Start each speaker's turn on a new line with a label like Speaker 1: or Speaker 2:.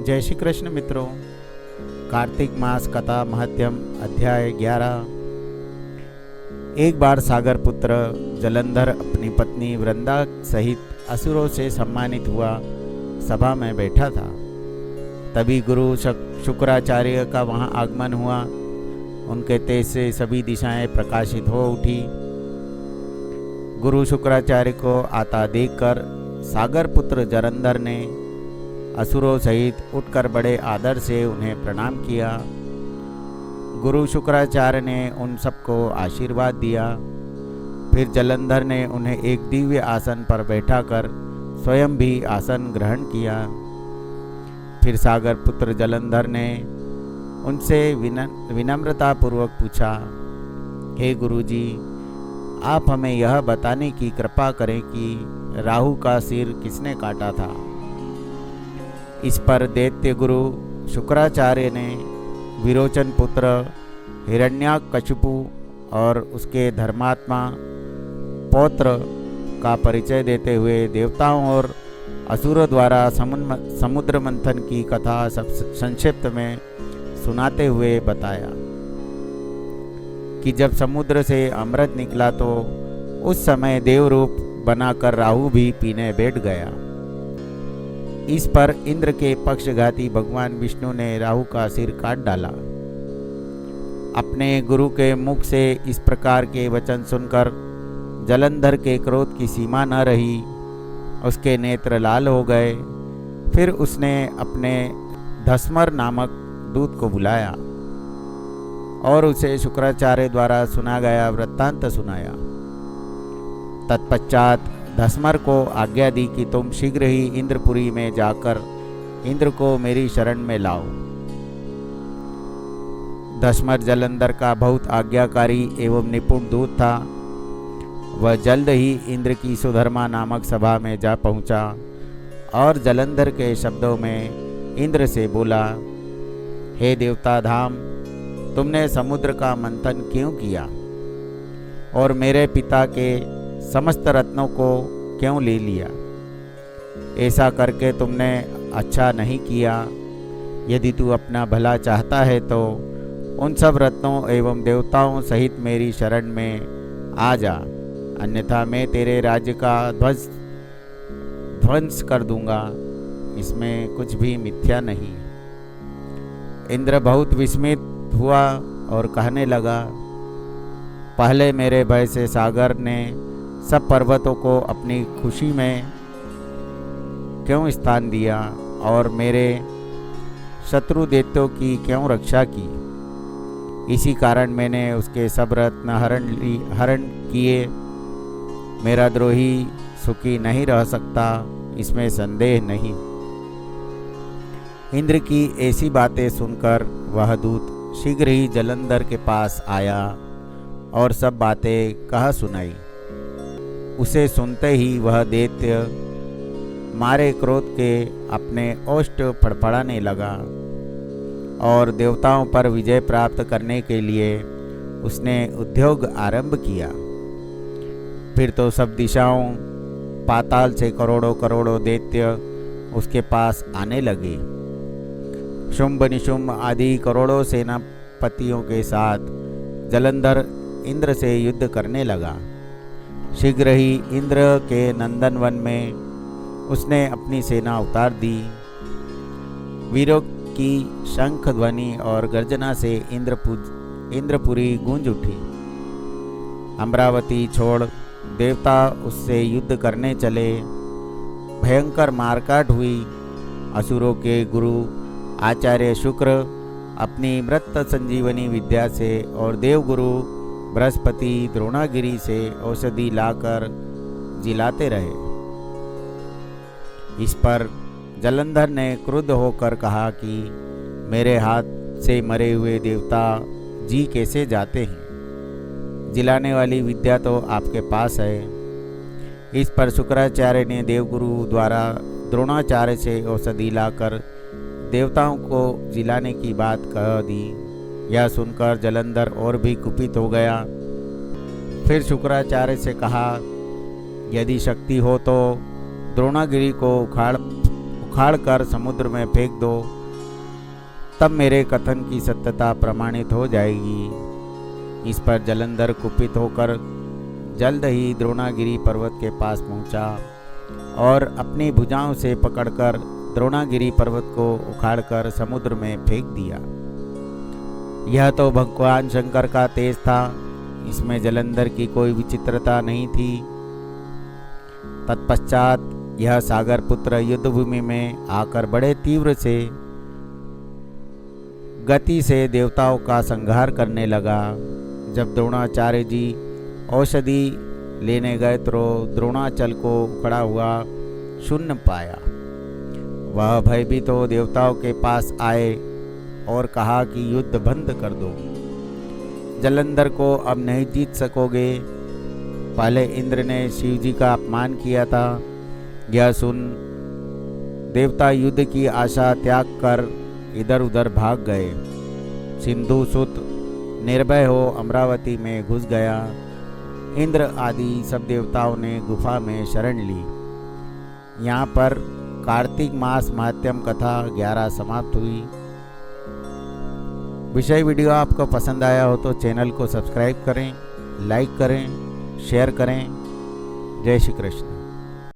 Speaker 1: जय श्री कृष्ण मित्रों। कार्तिक मास कथा महत्यम अध्याय 11। एक बार सागर पुत्र जलंधर अपनी पत्नी वृंदा सहित असुरों से सम्मानित हुआ सभा में बैठा था। तभी गुरु शुक्राचार्य का वहां आगमन हुआ। उनके तेज से सभी दिशाएं प्रकाशित हो उठी। गुरु शुक्राचार्य को आता देखकर सागर पुत्र जलंधर ने असुरों सहित उठकर बड़े आदर से उन्हें प्रणाम किया। गुरु शुक्राचार्य ने उन सबको आशीर्वाद दिया। फिर जलंधर ने उन्हें एक दिव्य आसन पर बैठाकर स्वयं भी आसन ग्रहण किया। फिर सागर पुत्र जलंधर ने उनसे विनम्रतापूर्वक पूछा, हे गुरुजी, आप हमें यह बताने की कृपा करें कि राहु का सिर किसने काटा था। इस पर दैत्य गुरु शुक्राचार्य ने विरोचन पुत्र हिरण्याकशिपु और उसके धर्मात्मा पौत्र का परिचय देते हुए देवताओं और असुरों द्वारा समुद्र मंथन की कथा संक्षिप्त में सुनाते हुए बताया कि जब समुद्र से अमृत निकला तो उस समय देव रूप बनाकर राहु भी पीने बैठ गया। इस पर इंद्र के पक्षघाती भगवान विष्णु ने राहु का सिर काट डाला। अपने गुरु के मुख से इस प्रकार के वचन सुनकर जलंधर के क्रोध की सीमा न रही। उसके नेत्र लाल हो गए। फिर उसने अपने धस्मर नामक दूत को बुलाया और उसे शुक्राचार्य द्वारा सुना गया वृत्तांत सुनाया। तत्पश्चात धस्मर को आज्ञा दी कि तुम शीघ्र ही इंद्रपुरी में जाकर इंद्र को मेरी शरण में लाओ। धस्मर जलंधर का बहुत आज्ञाकारी एवं निपुण दूत था। वह जल्द ही इंद्र की सुधर्मा नामक सभा में जा पहुंचा और जलंधर के शब्दों में इंद्र से बोला, हे देवता धाम, तुमने समुद्र का मंथन क्यों किया और मेरे पिता के समस्त रत्नों को क्यों ले लिया? ऐसा करके तुमने अच्छा नहीं किया। यदि तू अपना भला चाहता है तो उन सब रत्नों एवं देवताओं सहित मेरी शरण में आ जा, अन्यथा मैं तेरे राज्य का ध्वंस कर दूंगा। इसमें कुछ भी मिथ्या नहीं। इंद्र बहुत विस्मित हुआ और कहने लगा, पहले मेरे भय से सागर ने सब पर्वतों को अपनी खुशी में क्यों स्थान दिया और मेरे शत्रु दैत्यों की क्यों रक्षा की? इसी कारण मैंने उसके सब रत्न हरण किए। मेरा द्रोही सुखी नहीं रह सकता, इसमें संदेह नहीं। इंद्र की ऐसी बातें सुनकर वह दूत शीघ्र ही जलंधर के पास आया और सब बातें कह सुनाई। उसे सुनते ही वह दैत्य मारे क्रोध के अपने ओष्ठ फड़फड़ाने लगा और देवताओं पर विजय प्राप्त करने के लिए उसने उद्योग आरंभ किया। फिर तो सब दिशाओं पाताल से करोड़ों करोड़ों दैत्य उसके पास आने लगे। शुंभ निशुंभ आदि करोड़ों सेनापतियों के साथ जलंधर इंद्र से युद्ध करने लगा। शीघ्र ही इंद्र के नंदन वन में उसने अपनी सेना उतार दी। वीरों की शंख ध्वनि और गर्जना से इंद्रपुरी गूंज उठी। अमरावती छोड़ देवता उससे युद्ध करने चले। भयंकर मारकाट हुई। असुरों के गुरु आचार्य शुक्र अपनी मृत संजीवनी विद्या से और देवगुरु बृहस्पति द्रोणागिरी से औषधि लाकर जिलाते रहे। इस पर जलंधर ने क्रुद्ध होकर कहा कि मेरे हाथ से मरे हुए देवता जी कैसे जाते हैं? जिलाने वाली विद्या तो आपके पास है। इस पर शुक्राचार्य ने देवगुरु द्वारा द्रोणाचार्य से औषधि लाकर देवताओं को जिलाने की बात कह दी। यह सुनकर जलंधर और भी कुपित हो गया। फिर शुक्राचार्य से कहा, यदि शक्ति हो तो द्रोणागिरी को उखाड़कर समुद्र में फेंक दो, तब मेरे कथन की सत्यता प्रमाणित हो जाएगी। इस पर जलंधर कुपित होकर जल्द ही द्रोणागिरी पर्वत के पास पहुंचा और अपनी भुजाओं से पकड़कर द्रोणागिरी पर्वत को उखाड़कर समुद्र में फेंक दिया। यह तो भगवान शंकर का तेज था, इसमें जलंधर की कोई विचित्रता नहीं थी। तत्पश्चात यह सागर पुत्र युद्धभूमि में आकर बड़े तीव्र से गति से देवताओं का संहार करने लगा। जब द्रोणाचार्य जी औषधि लेने गए तो द्रोणाचल को उखड़ा हुआ शून्य पाया। वह भयभीत तो देवताओं के पास आए और कहा कि युद्ध बंद कर दो, जलंधर को अब नहीं जीत सकोगे। पहले इंद्र ने शिव जी का अपमान किया था। यह सुन देवता युद्ध की आशा त्याग कर इधर उधर भाग गए। सिंधु सुत निर्भय हो अमरावती में घुस गया। इंद्र आदि सब देवताओं ने गुफा में शरण ली। यहाँ पर कार्तिक मास महात्म्य कथा 11 समाप्त हुई। विषय वीडियो आपको पसंद आया हो तो चैनल को सब्सक्राइब करें, लाइक करें, शेयर करें। जय श्री कृष्ण।